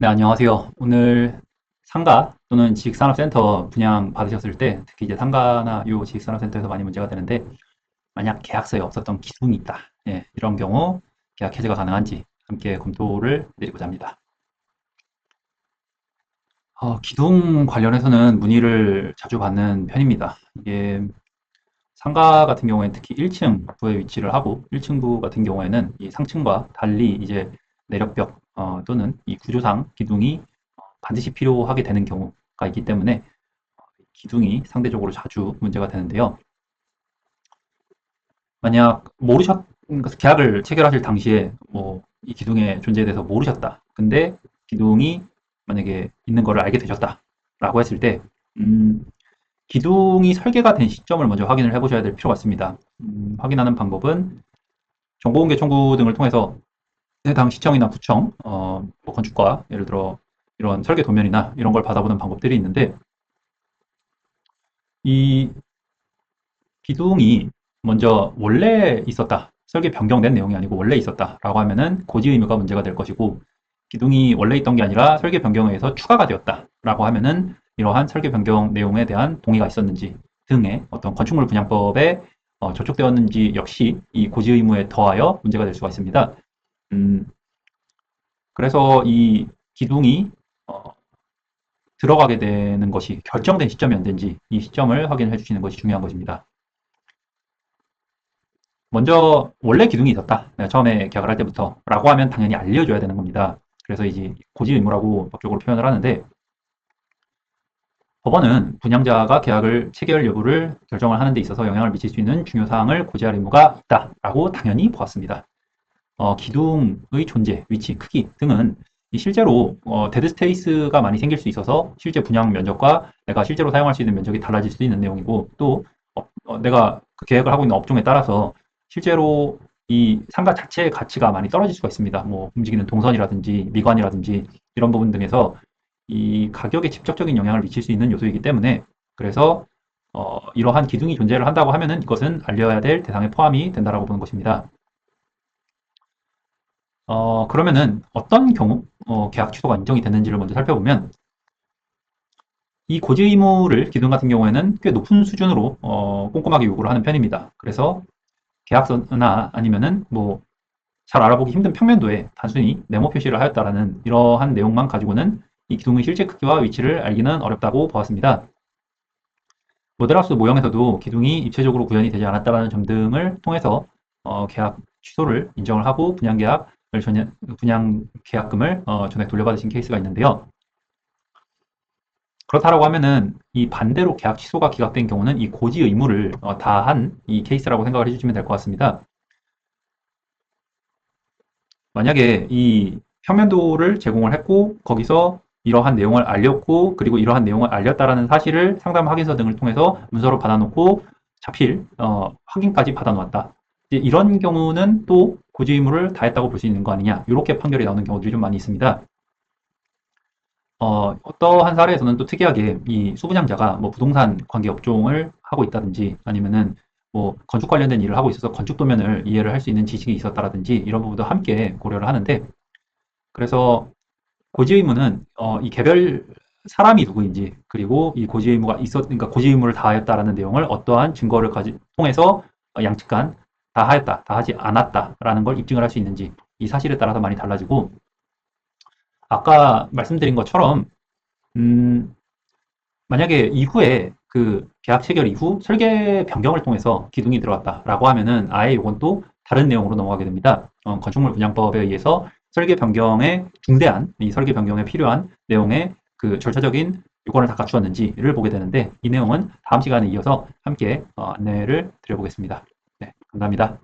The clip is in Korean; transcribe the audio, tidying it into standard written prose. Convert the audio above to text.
네, 안녕하세요. 오늘 상가 또는 지식산업센터 분양 받으셨을 때, 특히 이제 상가나 요 지식산업센터에서 많이 문제가 되는데, 만약 계약서에 없었던 기둥이 있다. 예, 이런 경우 계약 해지가 가능한지 함께 검토를 내리고자 합니다. 기둥 관련해서는 문의를 자주 받는 편입니다. 이게 상가 같은 경우에는 특히 1층 부에 위치를 하고 1층 부 같은 경우에는 이 상층과 달리 이제 내력벽 또는 이 구조상 기둥이 반드시 필요하게 되는 경우가 있기 때문에 기둥이 상대적으로 자주 문제가 되는데요. 만약 그러니까 계약을 체결하실 당시에 뭐 이 기둥의 존재에 대해서 모르셨다. 근데 기둥이 만약에 있는 거를 알게 되셨다라고 했을 때 음, 기둥이 설계가 된 시점을 먼저 확인을 해보셔야 될 필요가 있습니다. 확인하는 방법은 정보공개 청구 등을 통해서 해당 시청이나 구청, 뭐 건축과 예를 들어 이런 설계 도면이나 이런 걸 받아보는 방법들이 있는데 이 기둥이 먼저 원래 있었다. 설계 변경된 내용이 아니고 원래 있었다라고 하면은 고지 의무가 문제가 될 것이고 기둥이 원래 있던 게 아니라 설계 변경에 의해서 추가가 되었다라고 하면은 이러한 설계 변경 내용에 대한 동의가 있었는지 등의 어떤 건축물 분양법에 저촉되었는지 역시 이 고지 의무에 더하여 문제가 될 수가 있습니다. 음, 그래서 이 기둥이 어, 들어가게 되는 것이 결정된 시점이 언제인지 이 시점을 확인해 주시는 것이 중요한 것입니다. 먼저 원래 기둥이 있었다. 내가 처음에 계약을 할 때부터 라고 하면 당연히 알려줘야 되는 겁니다. 그래서 이제 고지 의무라고 법적으로 표현을 하는데 법원은 분양자가 계약을 체결 여부를 결정을 하는 데 있어서 영향을 미칠 수 있는 중요 사항을 고지할 의무가 있다라고 당연히 보았습니다. 기둥의 존재, 위치, 크기 등은 실제로 데드 스페이스가 많이 생길 수 있어서 실제 분양 면적과 내가 실제로 사용할 수 있는 면적이 달라질 수 있는 내용이고 또 내가 그 계획을 하고 있는 업종에 따라서 실제로 이 상가 자체의 가치가 많이 떨어질 수가 있습니다. 뭐 움직이는 동선이라든지 미관이라든지 이런 부분 등에서 이 가격에 직접적인 영향을 미칠 수 있는 요소이기 때문에 그래서 이러한 기둥이 존재를 한다고 하면은 이것은 알려야 될 대상에 포함이 된다라고 보는 것입니다. 그러면은 어떤 경우 계약 취소가 인정이 됐는지를 먼저 살펴보면 이 고지 의무를 기둥 같은 경우에는 꽤 높은 수준으로 꼼꼼하게 요구를 하는 편입니다. 그래서 계약서나 아니면은 뭐 잘 알아보기 힘든 평면도에 단순히 네모 표시를 하였다라는 이러한 내용만 가지고는 이 기둥의 실제 크기와 위치를 알기는 어렵다고 보았습니다. 모델하우스 모형에서도 기둥이 입체적으로 구현이 되지 않았다는 점 등을 통해서 계약 취소를 인정을 하고 분양 계약금을 전액 돌려받으신 케이스가 있는데요. 그렇다라고 하면은 이 반대로 계약 취소가 기각된 경우는 이 고지 의무를 다한 이 케이스라고 생각을 해주시면 될 것 같습니다. 만약에 이 평면도를 제공을 했고 거기서 이러한 내용을 알렸고 그리고 이러한 내용을 알렸다라는 사실을 상담 확인서 등을 통해서 문서로 받아놓고 자필 확인까지 받아놓았다. 이런 경우는 또 고지 의무를 다했다고 볼 수 있는 거 아니냐 이렇게 판결이 나오는 경우들이 좀 많이 있습니다. 어떠한 사례에서는 또 특이하게 이 수분양자가 뭐 부동산 관계 업종을 하고 있다든지 아니면은 뭐 건축 관련된 일을 하고 있어서 건축 도면을 이해를 할 수 있는 지식이 있었다라든지 이런 부분도 함께 고려를 하는데 그래서 고지 의무는 이 개별 사람이 누구인지 그리고 이 고지 의무가 그러니까 고지 의무를 다하였다라는 내용을 어떠한 증거를 통해서 양측 간 다하였다, 다하지 않았다라는 걸 입증을 할 수 있는지 이 사실에 따라서 많이 달라지고 아까 말씀드린 것처럼 음, 만약에 이후에 그 계약 체결 이후 설계 변경을 통해서 기둥이 들어갔다라고 하면은 아예 이건 또 다른 내용으로 넘어가게 됩니다. 건축물 분양법에 의해서 설계 변경에 중대한 이 설계 변경에 필요한 내용의 그 절차적인 요건을 다 갖추었는지를 보게 되는데 이 내용은 다음 시간에 이어서 함께 안내를 드려보겠습니다. 네, 감사합니다.